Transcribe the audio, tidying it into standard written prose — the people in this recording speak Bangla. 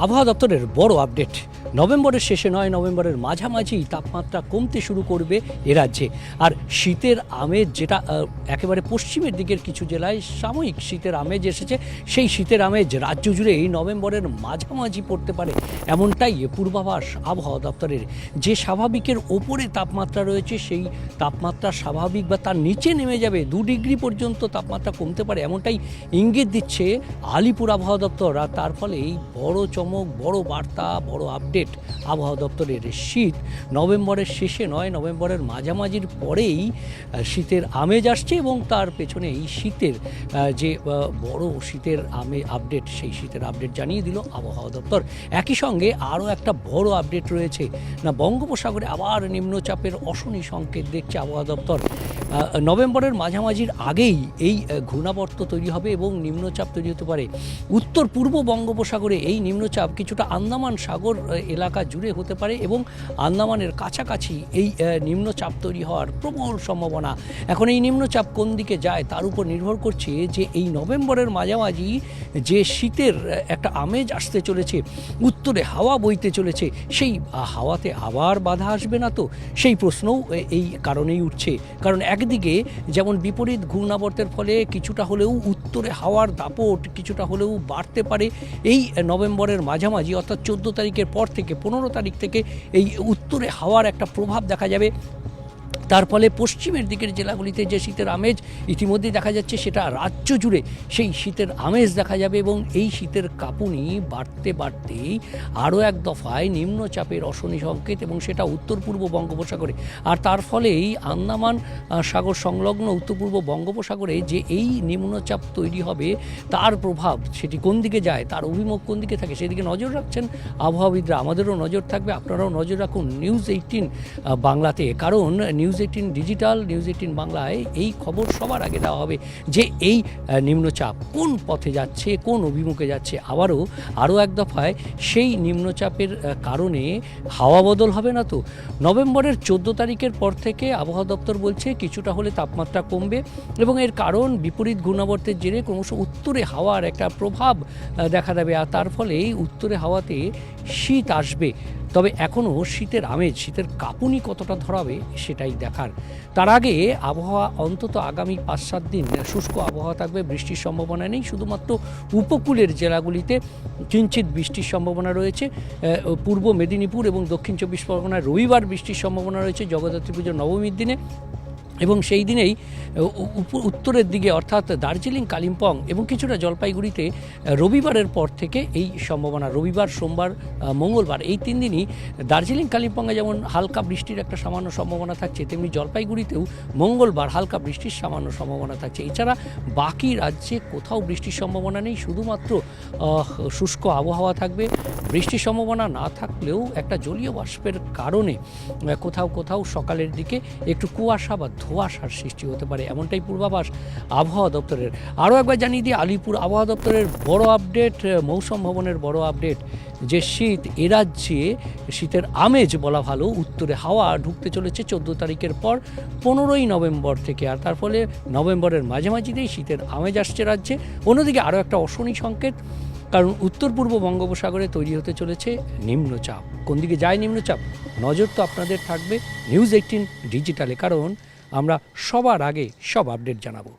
আবহাওয়া দপ্তরের বড় আপডেট। নভেম্বরের শেষে নয়, নভেম্বরের মাঝামাঝি তাপমাত্রা কমতে শুরু করবে এ রাজ্যে। আর শীতের আমেজ যেটা একেবারে পশ্চিমের দিকের কিছু জেলায় সাময়িক শীতের আমেজ এসেছে, সেই শীতের আমেজ রাজ্য জুড়ে এই নভেম্বরের মাঝামাঝি পড়তে পারে, এমনটাই পূর্বাভাস আবহাওয়া দপ্তরের। যে স্বাভাবিকের ওপরে তাপমাত্রা রয়েছে সেই তাপমাত্রা স্বাভাবিক বা তার নিচে নেমে যাবে, 2 ডিগ্রি পর্যন্ত তাপমাত্রা কমতে পারে, এমনটাই ইঙ্গিত দিচ্ছে আলিপুর আবহাওয়া দপ্তর। আর তার ফলে এই বড় চমক, বড় বার্তা, বড় আপডেট আবহাওয়া দপ্তরের। শীত নভেম্বরের শেষে নয়, নভেম্বরের মাঝামাঝির পরেই শীতের আমেজ আসছে এবং তার পেছনে এই শীতের যে বড় শীতের আপডেট, সেই শীতের আপডেট জানিয়ে দিল আবহাওয়া দপ্তর। একই সঙ্গে আরও একটা বড় আপডেট রয়েছে না, বঙ্গোপসাগরে আবার নিম্নচাপের অশনি সংকেত দেখছে আবহাওয়া দপ্তর। নভেম্বরের মাঝামাঝির আগেই এই ঘূর্ণাবর্ত তৈরি হবে এবং নিম্নচাপ তৈরি হতে পারে উত্তর পূর্ব বঙ্গোপসাগরে। এই নিম্নচাপ কিছুটা আন্দামান সাগর এলাকা জুড়ে হতে পারে এবং আন্দামানের কাছাকাছি এই নিম্নচাপ তৈরি হওয়ার প্রবল সম্ভাবনা। এখন এই নিম্নচাপ কোন দিকে যায় তার উপর নির্ভর করছে যে এই নভেম্বরের মাঝামাঝি যে শীতের একটা আমেজ আসতে চলেছে, উত্তরে হাওয়া বইতে চলেছে, সেই হাওয়াতে আবার বাধা আসবে না তো, সেই প্রশ্নও এই কারণেই উঠছে। কারণ একদিকে যেমন বিপরীত ঘূর্ণাবর্তের ফলে কিছুটা হলেও উত্তরে হাওয়ার দাপট কিছুটা হলেও বাড়তে পারে এই নভেম্বরের মাঝামাঝি, অর্থাৎ 14 তারিখের পর থেকে 15 তারিখ থেকে এই উত্তরে হাওয়ার একটা প্রভাব দেখা যাবে। তার ফলে পশ্চিমের দিকের জেলাগুলিতে যে শীতের আমেজ ইতিমধ্যেই দেখা যাচ্ছে, সেটা রাজ্য জুড়ে সেই শীতের আমেজ দেখা যাবে এবং এই শীতের কাঁপুনি বাড়তে বাড়তেই আরও এক দফায় নিম্নচাপের অশনি সংকেত, এবং সেটা উত্তর পূর্ব বঙ্গোপসাগরে। আর তার ফলেই আন্দামান সাগর সংলগ্ন উত্তর পূর্ব বঙ্গোপসাগরে যে এই নিম্নচাপ তৈরি হবে, তার প্রভাব সেটি কোন দিকে যায়, তার অভিমুখ কোন দিকে থাকে, সেদিকে নজর রাখছেন আবহাওয়াবিদরা। আমাদেরও নজর থাকবে, আপনারাও নজর রাখুন নিউজ 18 বাংলাতে। কারণ নিউজ 18 ডিজিটাল, নিউজ 18 বাংলায় এই খবর সবার আগে দেওয়া হবে যে এই নিম্নচাপ কোন পথে যাচ্ছে, কোন অভিমুখে যাচ্ছে। আরও এক দফায় সেই নিম্নচাপের কারণে হাওয়া বদল হবে না তো। নভেম্বরের 14 তারিখের পর থেকে আবহাওয়া দপ্তর বলছে কিছুটা হলে তাপমাত্রা কমবে, এবং এর কারণ বিপরীত ঘূর্ণাবর্তের জেরে ক্রমশ উত্তরে হাওয়ার একটা প্রভাব দেখা দেবে। আর তার ফলে উত্তরে হাওয়াতে শীত আসবে। তবে এখনও শীতের আমেজ, শীতের কাঁপুনি কতটা ধরাবে সেটাই দেখার। তার আগে আবহাওয়া অন্তত আগামী 5-7 দিন শুষ্ক আবহাওয়া থাকবে, বৃষ্টির সম্ভাবনা নেই। শুধুমাত্র উপকূলের জেলাগুলিতে কিঞ্চিৎ বৃষ্টির সম্ভাবনা রয়েছে। পূর্ব মেদিনীপুর এবং দক্ষিণ 24 পরগনায় রবিবার বৃষ্টির সম্ভাবনা রয়েছে জগদ্ধাত্রী পুজোর নবমীর দিনে, এবং সেই দিনেই উত্তরের দিকে অর্থাৎ দার্জিলিং, কালিম্পং এবং কিছুটা জলপাইগুড়িতে রবিবারের পর থেকে এই সম্ভাবনা। রবিবার, সোমবার, মঙ্গলবার এই 3 দিনই দার্জিলিং, কালিম্পংয়ে যেমন হালকা বৃষ্টির একটা সামান্য সম্ভাবনা থাকছে, তেমনি জলপাইগুড়িতেও মঙ্গলবার হালকা বৃষ্টির সামান্য সম্ভাবনা থাকছে। এছাড়া বাকি রাজ্যে কোথাও বৃষ্টির সম্ভাবনা নেই, শুধুমাত্র শুষ্ক আবহাওয়া থাকবে। বৃষ্টির সম্ভাবনা না থাকলেও একটা জলীয় বাষ্পের কারণে কোথাও কোথাও সকালের দিকে একটু কুয়াশা বা ধোঁয়াশার সৃষ্টি হতে পারে, এমনটাই পূর্বাভাস আবহাওয়া দপ্তরের। আরও একবার জানিয়ে দিই আলিপুর আবহাওয়া দপ্তরের বড় আপডেট, মৌসুম ভবনের বড় আপডেট, যে শীত এ রাজ্যে শীতের আমেজ বলা ভালো, উত্তরে হাওয়া ঢুকতে চলেছে 14 তারিখের পর 15ই নভেম্বর থেকে। আর তার ফলে নভেম্বরের মাঝামাঝিতেই শীতের আমেজ আসছে রাজ্যে। অন্যদিকে আরও একটা অশনি সংকেত, কারণ উত্তর পূর্ব বঙ্গোপসাগরে তৈরি হতে চলেছে নিম্নচাপ। কোন দিকে যায় নিম্নচাপ, নজর তো আপনাদের থাকবে নিউজ 18 ডিজিটালে, কারণ আমরা সবার আগে সব আপডেট জানাবো।